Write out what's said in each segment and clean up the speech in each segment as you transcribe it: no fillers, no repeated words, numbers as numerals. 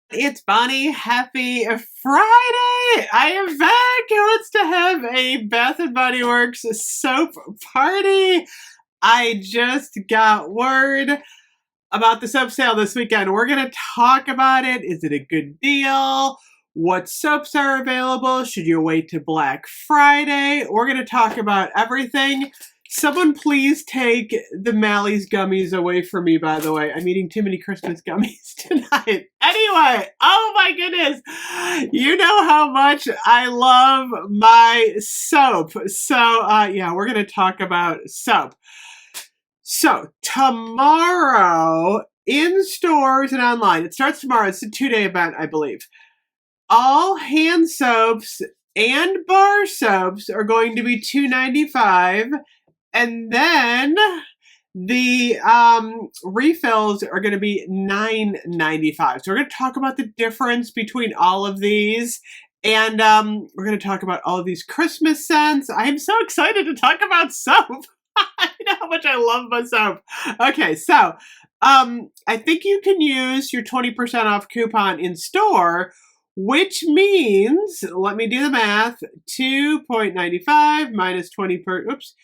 It's Bonnie. Happy Friday! I am back. Who wants to have a Bath and Body Works soap party? I just got word about the soap sale this weekend. We're going to talk about it. Is it a good deal? What soaps are available? Should you wait to Black Friday? We're going to talk about everything. Someone please take the Mally's gummies away from me, by the way. I'm eating too many Christmas gummies tonight. Anyway, oh my goodness. You know how much I love my soap. So, yeah, we're going to talk about soap. So, tomorrow in stores and online, it starts tomorrow. It's a 2-day event, I believe. All hand soaps and bar soaps are going to be $2.95. And then the refills are going to be $9.95. So we're going to talk about the difference between all of these. And we're going to talk about all of these Christmas scents. I'm so excited to talk about soap. You know how much I love my soap. Okay, so I think you can use your 20% off coupon in store, which means, let me do the math, 2.95 minus 20 per, oops.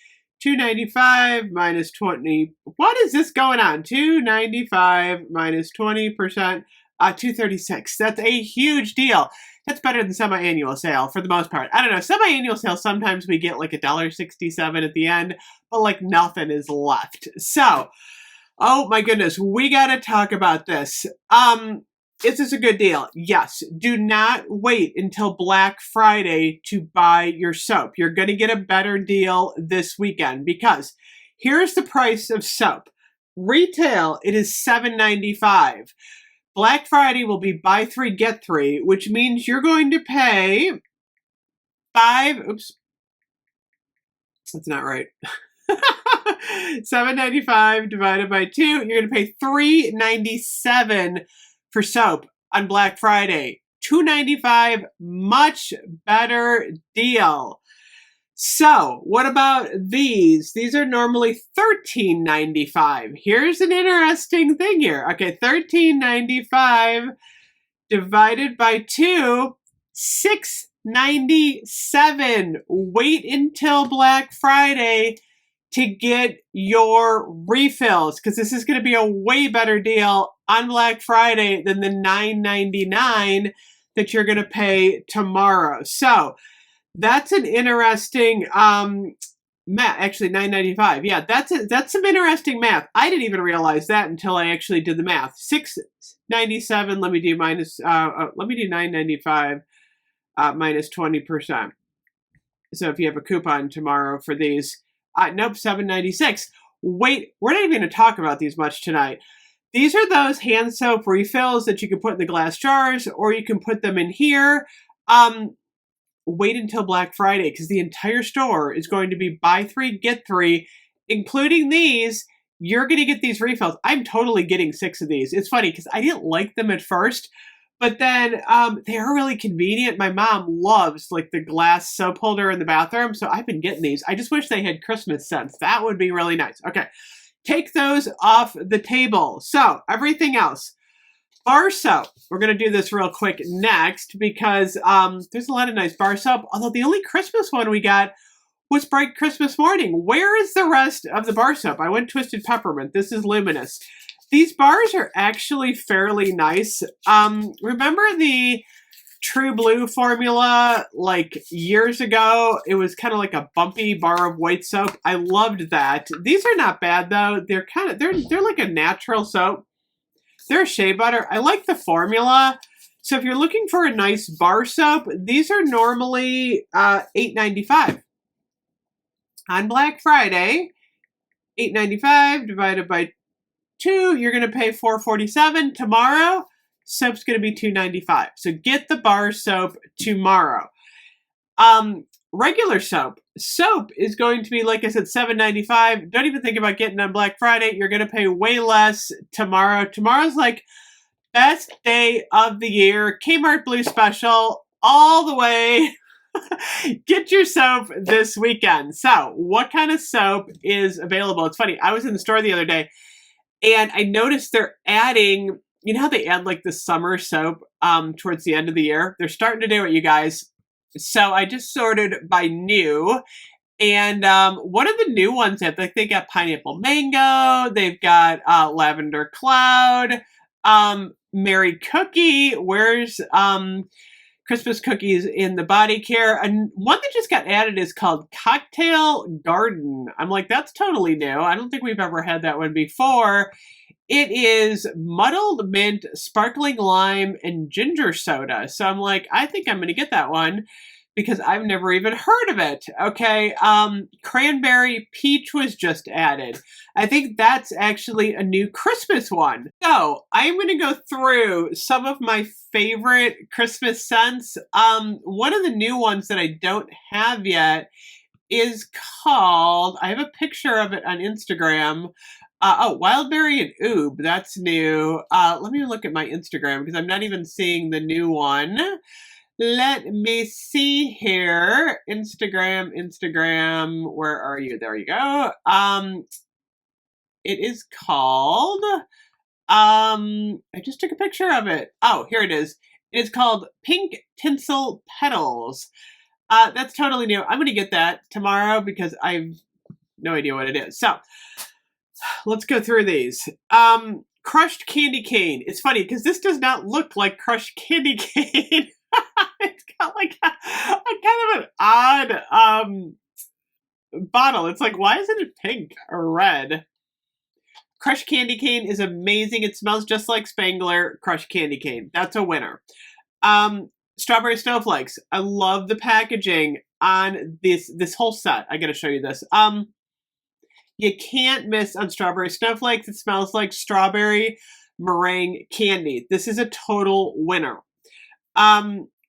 295 minus 20. What is this going on? 295 minus 20%, 236. That's a huge deal. That's better than semi-annual sale for the most part. I don't know. Semi-annual sale, sometimes we get like $1.67 at the end, but like nothing is left. So, oh my goodness, we got to talk about this. Is this a good deal? Yes. Do not wait until Black Friday to buy your soap. You're going to get a better deal this weekend because here's the price of soap. Retail, it is $7.95. Black Friday will be buy 3, get 3, which means you're going to pay oops, that's not right. $7.95 divided by 2, you're going to pay $3.97 for soap on Black Friday. $2.95, much better deal. So, what about these? These are normally $13.95. Here's an interesting thing here. Okay, $13.95 divided by 2, $6.97. Wait until Black Friday to get your refills, because this is going to be a way better deal on Black Friday than the $9.99 that you're going to pay tomorrow. So that's an interesting math. Actually, $9.95. Yeah, that's some interesting math. I didn't even realize that until I actually did the math. $6.97. Let me do $9.95 minus 20%. So if you have a coupon tomorrow for these. Nope, $7.96. Wait, we're not even going to talk about these much tonight. These are those hand soap refills that you can put in the glass jars, or you can put them in here. Wait until Black Friday, because the entire store is going to be buy 3, get 3, including these. You're going to get these refills. I'm totally getting 6 of these. It's funny, because I didn't like them at first, but then they are really convenient. My mom loves like the glass soap holder in the bathroom, so I've been getting these. I just wish they had Christmas scents. That would be really nice. Okay, take those off the table. So everything else. Bar soap. We're going to do this real quick next because there's a lot of nice bar soap, although the only Christmas one we got was Bright Christmas Morning. Where is the rest of the bar soap? I went Twisted Peppermint. This is Luminous. These bars are actually fairly nice. Remember the True Blue formula like years ago? It was kind of like a bumpy bar of white soap. I loved that. These are not bad though. They're like a natural soap. They're shea butter. I like the formula. So if you're looking for a nice bar soap, these are normally $8.95. On Black Friday, $8.95 divided by 2, you're going to pay $4.47. Tomorrow, soap's going to be $2.95. So get the bar soap tomorrow. Regular soap. Soap is going to be, like I said, $7.95. Don't even think about getting on Black Friday. You're going to pay way less tomorrow. Tomorrow's like best day of the year. Kmart Blue Special all the way. Get your soap this weekend. So what kind of soap is available? It's funny. I was in the store the other day and I noticed they're adding you know how they add like the summer soap towards the end of the year? They're starting to do it, you guys. So I just sorted by new. And one of the new ones that like they got pineapple mango, they've got lavender cloud, Mary Cookie. Where's Christmas cookies in the body care? And one that just got added is called Cocktail Garden. I'm like, that's totally new. I don't think we've ever had that one before. It is muddled mint, sparkling lime, and ginger soda. So I'm like, I think I'm going to get that one because I've never even heard of it. Okay, cranberry peach was just added. I think that's actually a new Christmas one. So I'm going to go through some of my favorite Christmas scents. One of the new ones that I don't have yet is called, I have a picture of it on Instagram. Wildberry and Oob, that's new. Let me look at my Instagram because I'm not even seeing the new one. Let me see here. Instagram, where are you? There you go. It is called, I just took a picture of it. Oh, here it is. It's called Pink Tinsel Petals. That's totally new. I'm going to get that tomorrow because I've no idea what it is. So, let's go through these. Crushed candy cane. It's funny because this does not look like crushed candy cane. It's got like a kind of an odd bottle. It's like, why isn't it pink or red? Crushed candy cane is amazing. It smells just like Spangler. Crushed candy cane. That's a winner. Strawberry snowflakes. I love the packaging on this whole set. I gotta show you this. You can't miss on strawberry snowflakes. It smells like strawberry meringue candy. This is a total winner.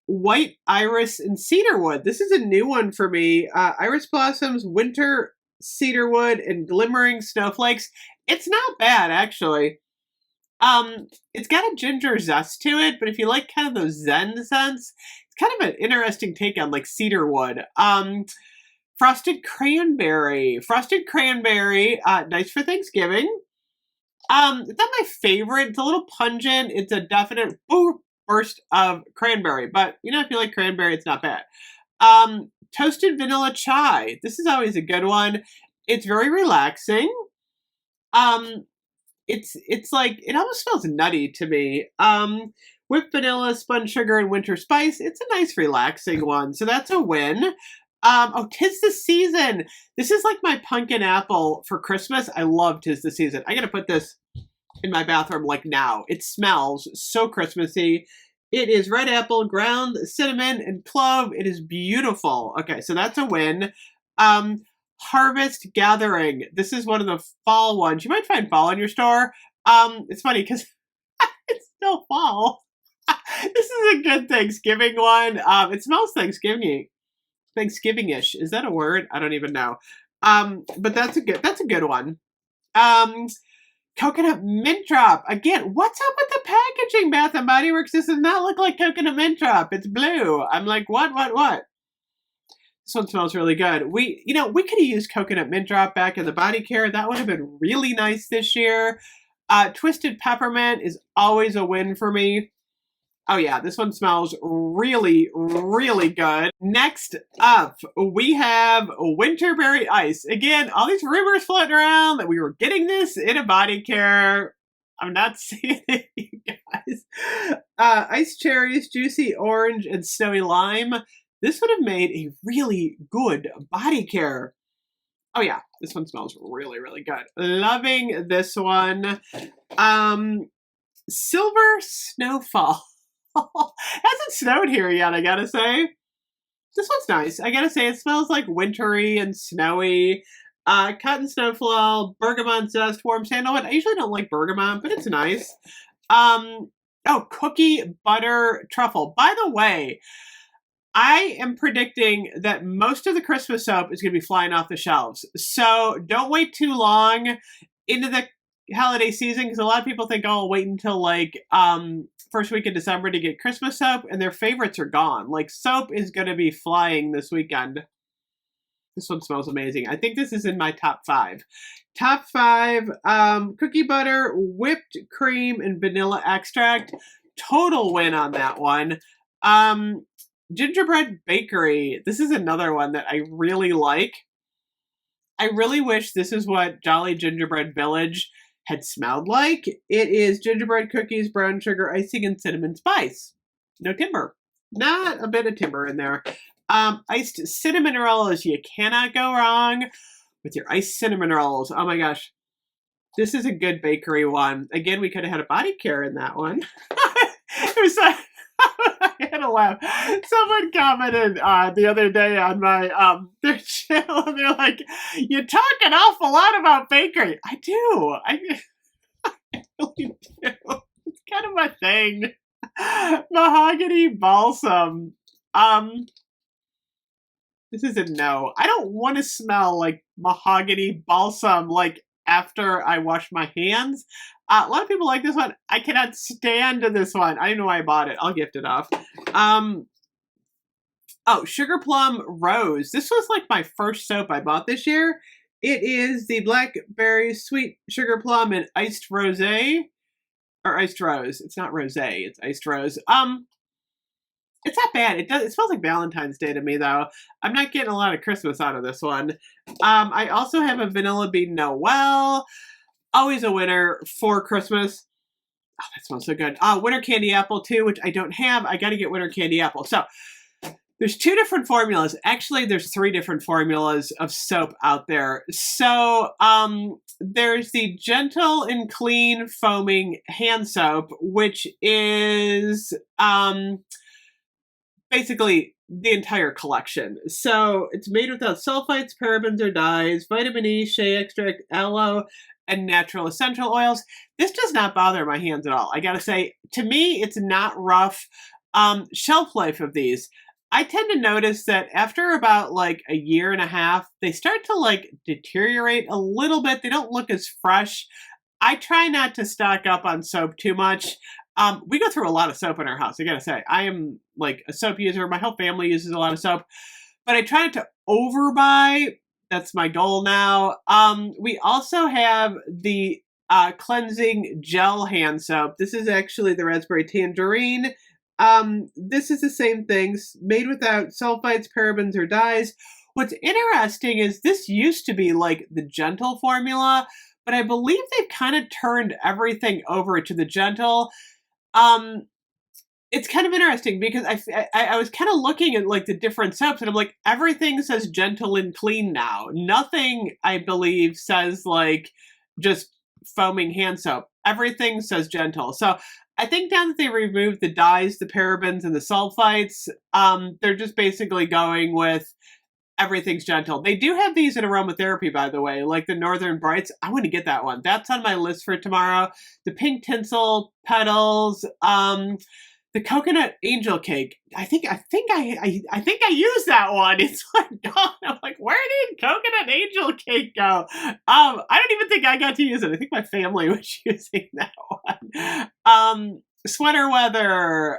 White iris and cedarwood. This is a new one for me. Iris blossoms, winter cedarwood, and glimmering snowflakes. It's not bad, actually. It's got a ginger zest to it, but if you like kind of those zen scents, it's kind of an interesting take on like cedarwood. Frosted cranberry. Frosted cranberry, nice for Thanksgiving. It's not my favorite. It's a little pungent. It's a definite burst of cranberry, but you know, if you like cranberry, it's not bad. Toasted vanilla chai. This is always a good one. It's very relaxing. It's like, it almost smells nutty to me. Whipped vanilla, spun sugar, and winter spice. It's a nice relaxing one, so that's a win. 'Tis the season. This is like my pumpkin apple for Christmas. I love 'Tis the season. I gotta put this in my bathroom like now. It smells so Christmassy. It is red apple, ground cinnamon, and clove. It is beautiful. Okay, so that's a win. Harvest Gathering. This is one of the fall ones. You might find fall in your store. It's funny because it's still fall. This is a good Thanksgiving one. It smells Thanksgiving-ish. Is that a word? I don't even know. But that's a good one. Coconut mint drop. Again, what's up with the packaging, Bath and Body Works? This does not look like coconut mint drop. It's blue. I'm like, what? This one smells really good. We could have used coconut mint drop back in the body care. That would have been really nice this year. Twisted peppermint is always a win for me. Oh yeah, this one smells really, really good. Next up, we have Winterberry Ice. Again, all these rumors floating around that we were getting this in a body care. I'm not seeing it, you guys. Ice cherries, juicy orange, and snowy lime. This would have made a really good body care. Oh yeah, this one smells really, really good. Loving this one. Silver Snowfall. Hasn't snowed here yet, I gotta say. This one's nice. I gotta say, it smells like wintry and snowy. Cotton snowfall, bergamot zest, warm sandalwood. I usually don't like bergamot, but it's nice. Cookie butter truffle. By the way, I am predicting that most of the Christmas soap is going to be flying off the shelves. So don't wait too long into the holiday season because a lot of people think, oh, I'll wait until like first week of December to get Christmas soap, and their favorites are gone. Like soap is going to be flying this weekend. This one smells amazing. I think this is in my top 5. Top 5, cookie butter, whipped cream, and vanilla extract. Total win on that one. Gingerbread bakery. This is another one that I really like. I really wish this is what Jolly Gingerbread Village had smelled like. It is gingerbread cookies, brown sugar, icing, and cinnamon spice. No timber. Not a bit of timber in there. Iced cinnamon rolls. You cannot go wrong with your iced cinnamon rolls. Oh my gosh. This is a good bakery one. Again, we could have had a body care in that one. It was like, I had to laugh. Someone commented the other day on my their channel, and they're like, "You talk an awful lot about bakery." I do. I really do. It's kind of my thing. Mahogany balsam. This is a no. I don't want to smell like mahogany balsam like after I wash my hands. A lot of people like this one. I cannot stand this one. I don't know why I bought it. I'll gift it off. Oh, Sugar Plum Rose. This was like my first soap I bought this year. It is the blackberry sweet sugar plum and iced rosé. Or iced rose. It's not rosé. It's iced rose. It's not bad. It smells like Valentine's Day to me, though. I'm not getting a lot of Christmas out of this one. I also have a Vanilla Bean Noel. Always a winner for Christmas. Oh, that smells so good. Winter Candy Apple, too, which I don't have. I got to get Winter Candy Apple. So, there's 2 different formulas. Actually, there's 3 different formulas of soap out there. So, there's the Gentle and Clean Foaming Hand Soap, which is basically the entire collection. So, it's made without sulfites, parabens, or dyes, vitamin E, shea extract, aloe, and natural essential oils. This does not bother my hands at all. I gotta say, to me, it's not rough. Shelf life of these. I tend to notice that after about like a year and a half, they start to like deteriorate a little bit. They don't look as fresh. I try not to stock up on soap too much. We go through a lot of soap in our house. I gotta say, I am like a soap user. My whole family uses a lot of soap, but I try not to overbuy. That's my goal now. We also have the cleansing gel hand soap. This is actually the raspberry tangerine. This is the same thing, made without sulfites, parabens, or dyes. What's interesting is this used to be like the Gentle formula, but I believe they've kind of turned everything over to the Gentle. It's kind of interesting because I was kind of looking at like the different soaps, and I'm like, everything says Gentle and Clean now. Nothing, I believe, says like just foaming hand soap. Everything says Gentle. So I think now that they removed the dyes, the parabens, and the sulfites, they're just basically going with everything's Gentle. They do have these in aromatherapy, by the way, like the Northern Brights. I want to get that one. That's on my list for tomorrow. The pink tinsel petals, the coconut angel cake. I think I used that one. It's like gone. I'm like, where did coconut angel cake go? I don't even think I got to use it. I think my family was using that one. Sweater weather,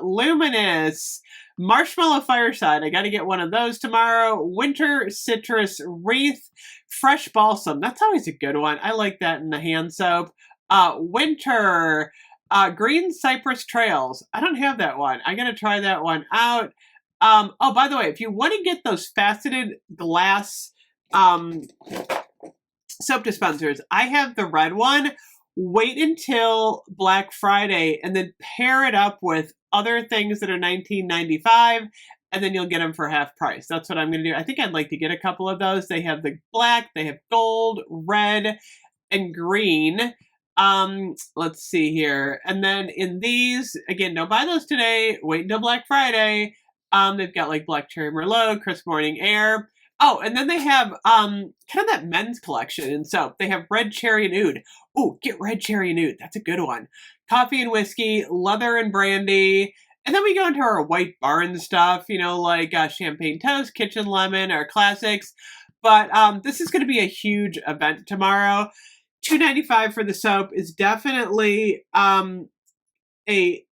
luminous, marshmallow fireside. I got to get one of those tomorrow. Winter citrus wreath, fresh balsam. That's always a good one. I like that in the hand soap. Winter. Green Cypress Trails. I don't have that one. I'm going to try that one out. Oh, by the way, if you want to get those faceted glass soap dispensers, I have the red one. Wait until Black Friday and then pair it up with other things that are $19.95, and then you'll get them for half price. That's what I'm going to do. I think I'd like to get a couple of those. They have the black, they have gold, red, and green. Let's see here. And then in these, again, don't buy those today. Wait until Black Friday. They've got like Black Cherry Merlot, Crisp Morning Air. Oh, and then they have kind of that men's collection in soap. They have Red Cherry and Oud. Oh, get Red Cherry and Oud. That's a good one. Coffee and Whiskey, Leather and Brandy. And then we go into our White Barn stuff, you know, like Champagne Toast, Kitchen Lemon, our classics. But this is going to be a huge event tomorrow. $2.95 for the soap is definitely a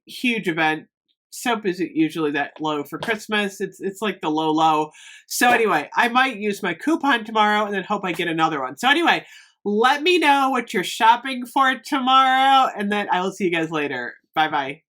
huge event. soap isn't usually that low for Christmas. It's like the low. So anyway, I might use my coupon tomorrow and then hope I get another one. So anyway, let me know what you're shopping for tomorrow, and then I will see you guys later. Bye-bye.